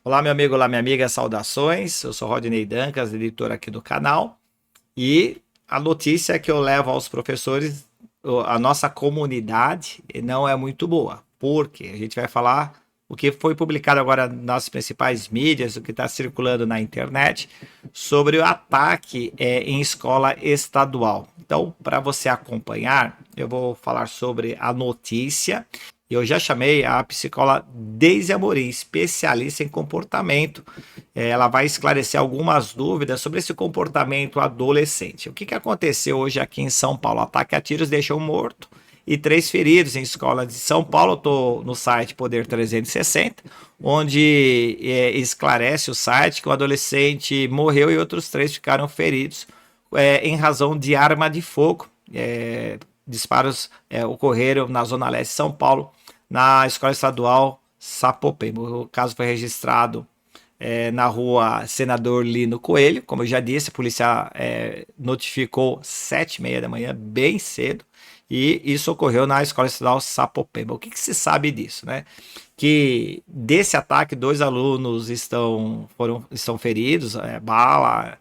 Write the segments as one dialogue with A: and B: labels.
A: Olá, meu amigo, olá, minha amiga, saudações. Eu sou Rodney Dancas, editor aqui do canal. E a notícia que eu levo aos professores, a nossa comunidade, não é muito boa. Porque a gente vai falar o que foi publicado agora nas principais mídias, o que está circulando na internet, sobre o ataque em escola estadual. Então, para você acompanhar, eu vou falar sobre a notícia. Eu já chamei a psicóloga Deise Amorim, especialista em comportamento. Ela vai esclarecer algumas dúvidas sobre esse comportamento adolescente. O que aconteceu hoje aqui em São Paulo? O ataque a tiros deixou um morto e 3 feridos em escola de São Paulo. Eu estou no site Poder 360, onde esclarece o site que o adolescente morreu e outros 3 ficaram feridos em razão de arma de fogo. Disparos ocorreram na Zona Leste de São Paulo, na Escola Estadual Sapopemba. O caso foi registrado na rua Senador Lino Coelho. Como eu já disse, a polícia notificou 7h30 da manhã, bem cedo, e isso ocorreu na Escola Estadual Sapopemba. O que se sabe disso, né? Que desse ataque, 2 alunos estão feridos, bala,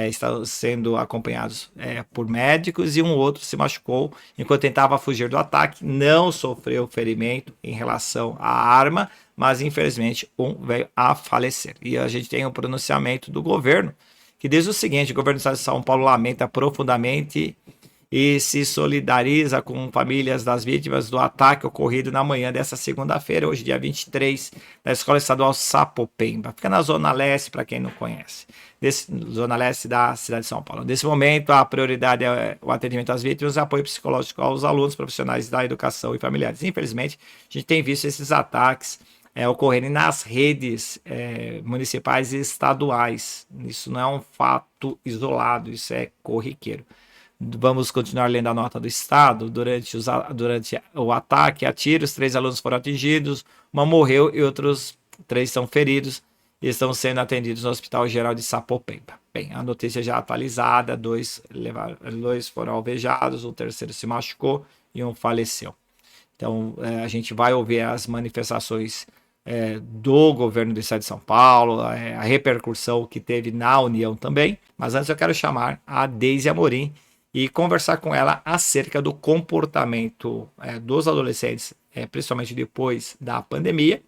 A: estão sendo acompanhados por médicos, e um outro se machucou enquanto tentava fugir do ataque. Não sofreu ferimento em relação à arma, mas infelizmente um veio a falecer. E a gente tem um pronunciamento do governo que diz o seguinte: o governo do estado de São Paulo lamenta profundamente e se solidariza com famílias das vítimas do ataque ocorrido na manhã dessa segunda-feira, hoje dia 23, na Escola Estadual Sapopemba. Fica na Zona Leste, para quem não conhece. Zona Leste da cidade de São Paulo. Nesse momento, a prioridade é o atendimento às vítimas e o apoio psicológico aos alunos, profissionais da educação e familiares. Infelizmente, a gente tem visto esses ataques ocorrerem nas redes municipais e estaduais. Isso não é um fato isolado, isso é corriqueiro. Vamos continuar lendo a nota do Estado. Durante o ataque a tiros, 3 alunos foram atingidos, uma morreu e outros 3 são feridos e estão sendo atendidos no Hospital Geral de Sapopemba. Bem, a notícia já atualizada: 2 foram alvejados, o terceiro se machucou e um faleceu. Então, a gente vai ouvir as manifestações do governo do estado de São Paulo, a repercussão que teve na União também. Mas antes eu quero chamar a Deise Amorim e conversar com ela acerca do comportamento dos adolescentes, principalmente depois da pandemia,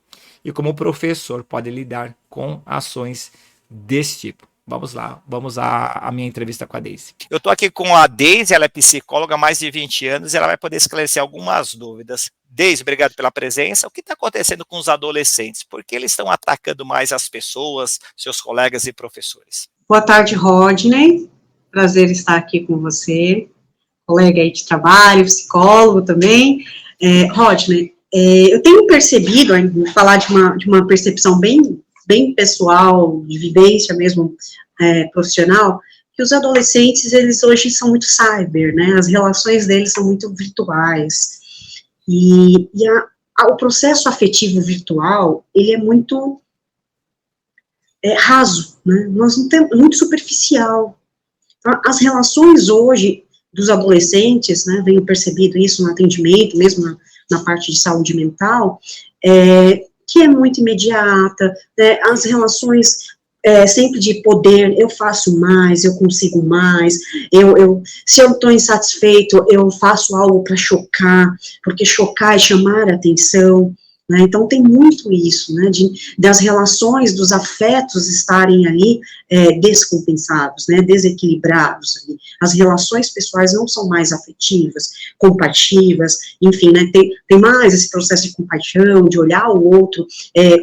A: e como o professor pode lidar com ações desse tipo. Vamos lá, vamos à minha entrevista com a Deise. Eu estou aqui com a Deise, ela é psicóloga há mais de 20 anos, e ela vai poder esclarecer algumas dúvidas. Deise, obrigado pela presença. O que está acontecendo com os adolescentes? Por que eles estão atacando mais as pessoas, seus colegas e professores?
B: Boa tarde, Rodney. Prazer estar aqui com você, colega aí de trabalho, psicólogo também. Rodney, eu tenho percebido, vou falar de uma percepção bem pessoal, de vivência mesmo, profissional, que os adolescentes, eles hoje são muito cyber, né? As relações deles são muito virtuais. E o processo afetivo virtual, ele é muito raso, né? Nós não temos, muito superficial. As relações hoje dos adolescentes, né, venho percebido isso no atendimento, mesmo na parte de saúde mental, que é muito imediata, né, as relações sempre de poder, eu faço mais, eu consigo mais, se eu estou insatisfeito, eu faço algo para chocar, porque chocar é chamar a atenção, né? Então tem muito isso, né, das relações, dos afetos estarem ali descompensados, né, desequilibrados ali. As relações pessoais não são mais afetivas, compativas, enfim, né, tem mais esse processo de compaixão, de olhar o outro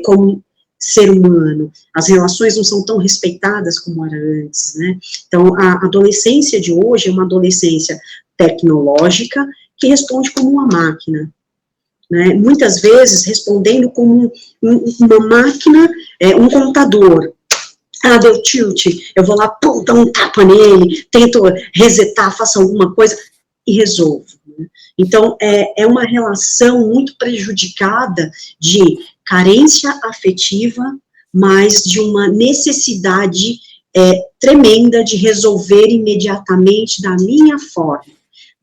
B: como ser humano. As relações não são tão respeitadas como era antes, né. Então a adolescência de hoje é uma adolescência tecnológica que responde como uma máquina, né, muitas vezes respondendo como uma máquina, um computador. Deu tilt, eu vou lá, pum, dou um tapa nele, tento resetar, faço alguma coisa e resolvo. Né? Então, é uma relação muito prejudicada de carência afetiva, mas de uma necessidade tremenda de resolver imediatamente da minha forma,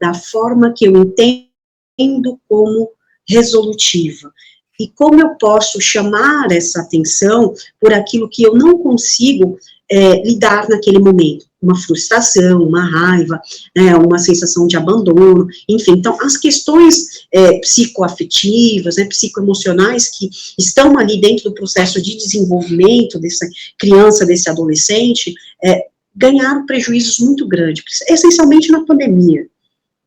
B: da forma que eu entendo como resolutiva. e como eu posso chamar essa atenção por aquilo que eu não consigo lidar naquele momento, uma frustração, uma raiva, uma sensação de abandono, enfim, então as questões psicoafetivas, psicoemocionais que estão ali dentro do processo de desenvolvimento dessa criança, desse adolescente, ganharam prejuízos muito grandes, essencialmente na pandemia,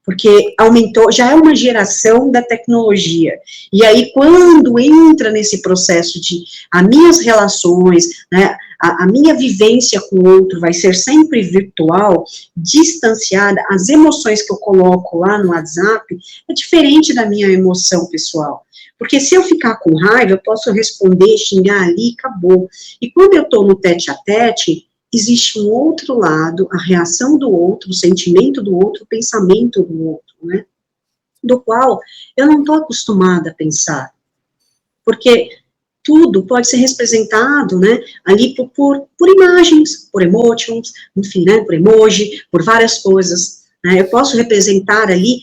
B: porque aumentou, já é uma geração da tecnologia, e aí quando entra nesse processo de as minhas relações, né, a minha vivência com o outro vai ser sempre virtual, distanciada, as emoções que eu coloco lá no WhatsApp é diferente da minha emoção pessoal, porque se eu ficar com raiva, eu posso responder, xingar ali, acabou, e quando eu estou no tete-a-tete, existe um outro lado, a reação do outro, o sentimento do outro, o pensamento do outro, né, do qual eu não estou acostumada a pensar, porque tudo pode ser representado, né, ali por imagens, por emotions, enfim, né, por emoji, por várias coisas, né, eu posso representar ali,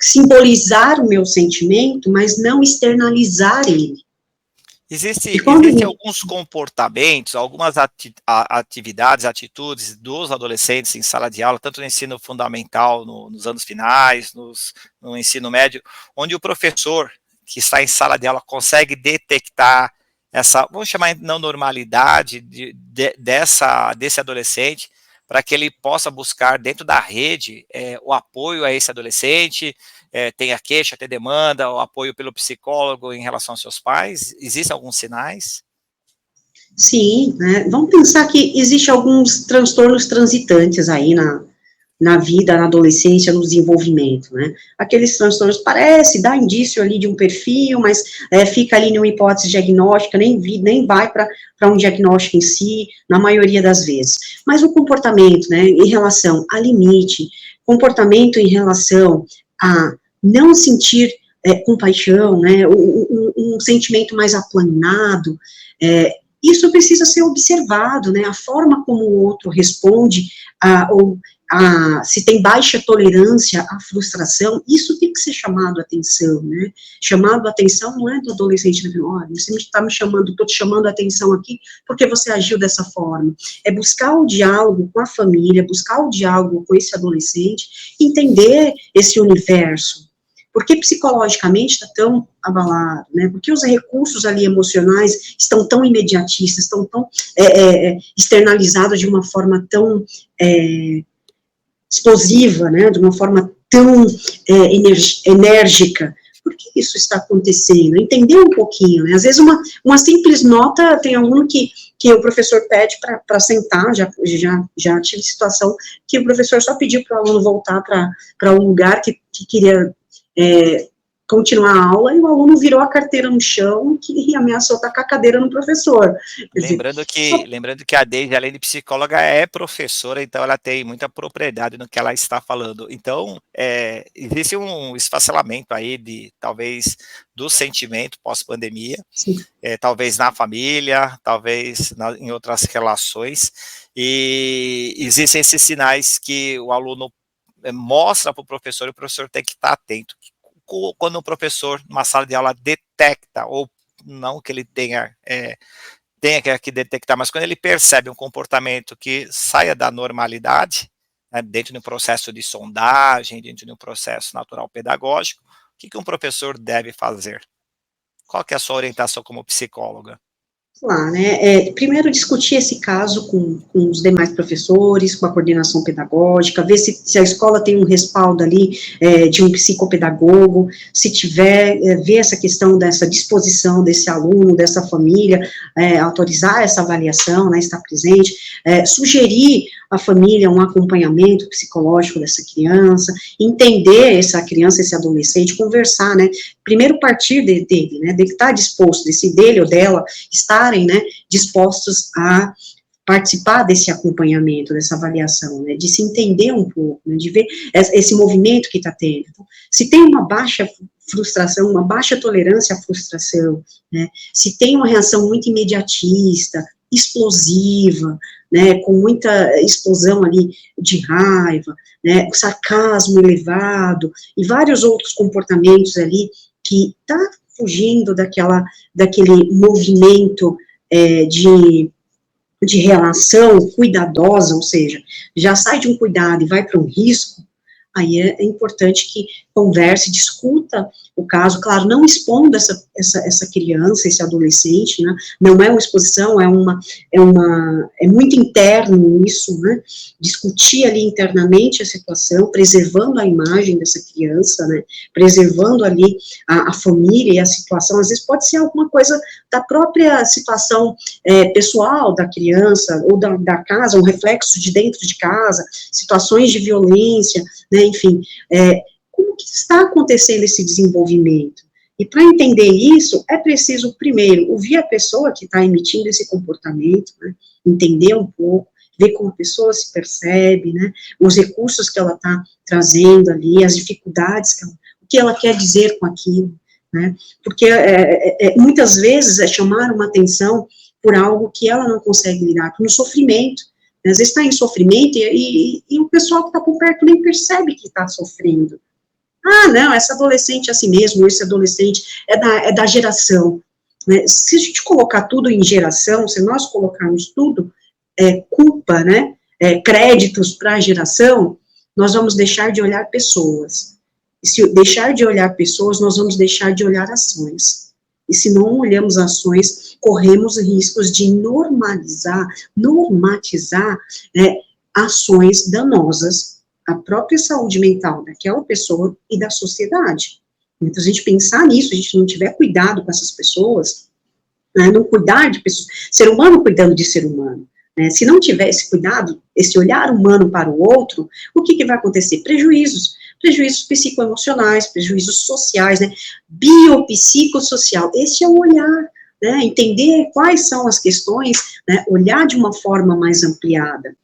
B: simbolizar o meu sentimento, mas não externalizar ele.
A: Existem
B: Ele...
A: alguns comportamentos, algumas atividades, atitudes dos adolescentes em sala de aula, tanto no ensino fundamental, nos anos finais, no ensino médio, onde o professor que está em sala de aula consegue detectar essa, vamos chamar de não normalidade desse adolescente, para que ele possa buscar dentro da rede o apoio a esse adolescente, tem a queixa, tem demanda, o apoio pelo psicólogo em relação aos seus pais? Existem alguns sinais?
B: Sim, né, vamos pensar que existem alguns transtornos transitantes aí na vida, na adolescência, no desenvolvimento, né, aqueles transtornos dá indício ali de um perfil, mas fica ali numa hipótese diagnóstica, nem vai para um diagnóstico em si, na maioria das vezes, mas o comportamento, né, em relação a limite, comportamento em relação a não sentir compaixão, né, um sentimento mais aplanado, isso precisa ser observado, né, a forma como o outro responde, se tem baixa tolerância à frustração, isso tem que ser chamado a atenção, né, chamado a atenção não é do adolescente, olha, você está me chamando, estou te chamando a atenção aqui, porque você agiu dessa forma, é buscar o diálogo com a família, buscar o diálogo com esse adolescente, entender esse universo, por que psicologicamente está tão abalado, né? Por que os recursos ali emocionais estão tão imediatistas, estão tão externalizados de uma forma tão explosiva, né? De uma forma tão enérgica. Por que isso está acontecendo? Entender um pouquinho, né? Às vezes uma simples nota, tem aluno que o professor pede para sentar, já tive situação que o professor só pediu para o aluno voltar para um lugar que queria continuar a aula, e o aluno virou a carteira no chão e ameaçou tacar a cadeira no professor.
A: Lembrando que a Deise, além de psicóloga, é professora, então ela tem muita propriedade no que ela está falando. Então, existe um esfacelamento aí talvez, do sentimento pós-pandemia, talvez na família, talvez em outras relações, e existem esses sinais que o aluno mostra para o professor, e o professor tem que estar atento. Quando o professor, numa sala de aula, detecta, ou não que ele tenha que detectar, mas quando ele percebe um comportamento que saia da normalidade, né, dentro de um processo de sondagem, dentro de um processo natural pedagógico, o que um professor deve fazer? Qual que é a sua orientação como psicóloga?
B: Lá, né, primeiro discutir esse caso com os demais professores, com a coordenação pedagógica, ver se a escola tem um respaldo ali de um psicopedagogo, se tiver, ver essa questão dessa disposição desse aluno, dessa família, autorizar essa avaliação, né, estar presente, sugerir à família um acompanhamento psicológico dessa criança, entender essa criança, esse adolescente, conversar, né, primeiro partir dele, né, de estar disposto, dele ou dela, estarem, né, dispostos a participar desse acompanhamento, dessa avaliação, né, de se entender um pouco, né, de ver esse movimento que está tendo. Então, se tem uma baixa frustração, uma baixa tolerância à frustração, né, se tem uma reação muito imediatista, explosiva, né, com muita explosão ali de raiva, né, sarcasmo elevado, e vários outros comportamentos ali que está fugindo daquele movimento de relação cuidadosa, ou seja, já sai de um cuidado e vai para um risco, aí é importante que converse, discuta o caso, claro, não expondo essa criança, esse adolescente, né, não é uma exposição, é muito interno isso, né, discutir ali internamente a situação, preservando a imagem dessa criança, né, preservando ali a família e a situação, às vezes pode ser alguma coisa da própria situação pessoal da criança, ou da casa, um reflexo de dentro de casa, situações de violência, né, enfim, como que está acontecendo esse desenvolvimento? E para entender isso, é preciso, primeiro, ouvir a pessoa que está emitindo esse comportamento, né, entender um pouco, ver como a pessoa se percebe, né, os recursos que ela está trazendo ali, as dificuldades, o que ela quer dizer com aquilo, né, porque muitas vezes é chamar uma atenção por algo que ela não consegue lidar, no sofrimento, né, às vezes está em sofrimento e o pessoal que está por perto nem percebe que está sofrendo. Ah, não, essa adolescente é assim mesmo, esse adolescente é da geração, né, se a gente colocar tudo em geração, se nós colocarmos tudo, culpa, né, créditos para a geração, nós vamos deixar de olhar pessoas, e se deixar de olhar pessoas, nós vamos deixar de olhar ações, e se não olhamos ações, corremos riscos de normatizar, né, ações danosas à própria saúde mental daquela pessoa e da sociedade. Então, se a gente pensar nisso, a gente não tiver cuidado com essas pessoas, né, não cuidar de pessoas, ser humano cuidando de ser humano, né, se não tiver esse cuidado, esse olhar humano para o outro, o que vai acontecer? Prejuízos psicoemocionais, prejuízos sociais, né, biopsicossocial, esse é o olhar, né, entender quais são as questões, né, olhar de uma forma mais ampliada,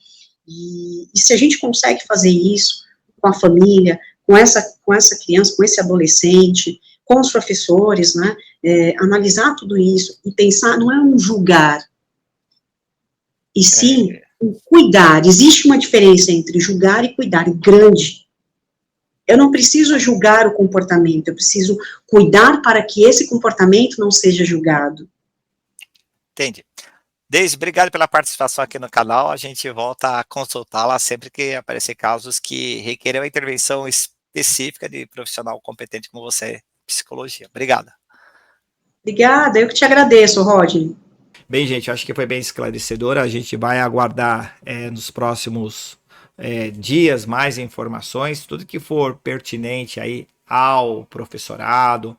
B: e se a gente consegue fazer isso com a família, com essa criança, com esse adolescente, com os professores, né, analisar tudo isso e pensar, não é um julgar, e sim um cuidar. Existe uma diferença entre julgar e cuidar, grande. Eu não preciso julgar o comportamento, eu preciso cuidar para que esse comportamento não seja julgado.
A: Entendi. Deise, obrigado pela participação aqui no canal, a gente volta a consultá-la sempre que aparecer casos que requerem uma intervenção específica de profissional competente como você, psicologia. Obrigado.
B: Obrigada, eu que te agradeço, Rodney.
A: Bem, gente, acho que foi bem esclarecedora, a gente vai aguardar nos próximos dias mais informações, tudo que for pertinente aí ao professorado,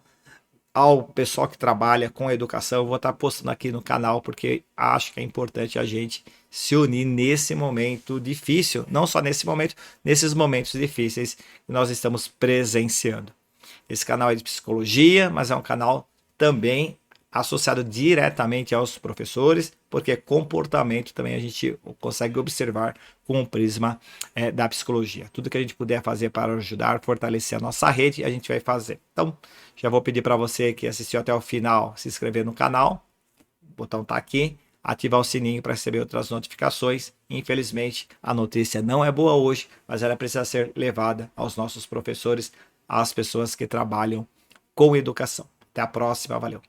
A: ao pessoal que trabalha com educação, eu vou estar postando aqui no canal, porque acho que é importante a gente se unir nesse momento difícil, não só nesse momento, nesses momentos difíceis que nós estamos presenciando. Esse canal é de psicologia, mas é um canal também associado diretamente aos professores, porque comportamento também a gente consegue observar com o prisma da psicologia. Tudo que a gente puder fazer para ajudar, fortalecer a nossa rede, a gente vai fazer. Então, já vou pedir para você que assistiu até o final, se inscrever no canal, o botão está aqui, ativar o sininho para receber outras notificações. Infelizmente, a notícia não é boa hoje, mas ela precisa ser levada aos nossos professores, às pessoas que trabalham com educação. Até a próxima, valeu!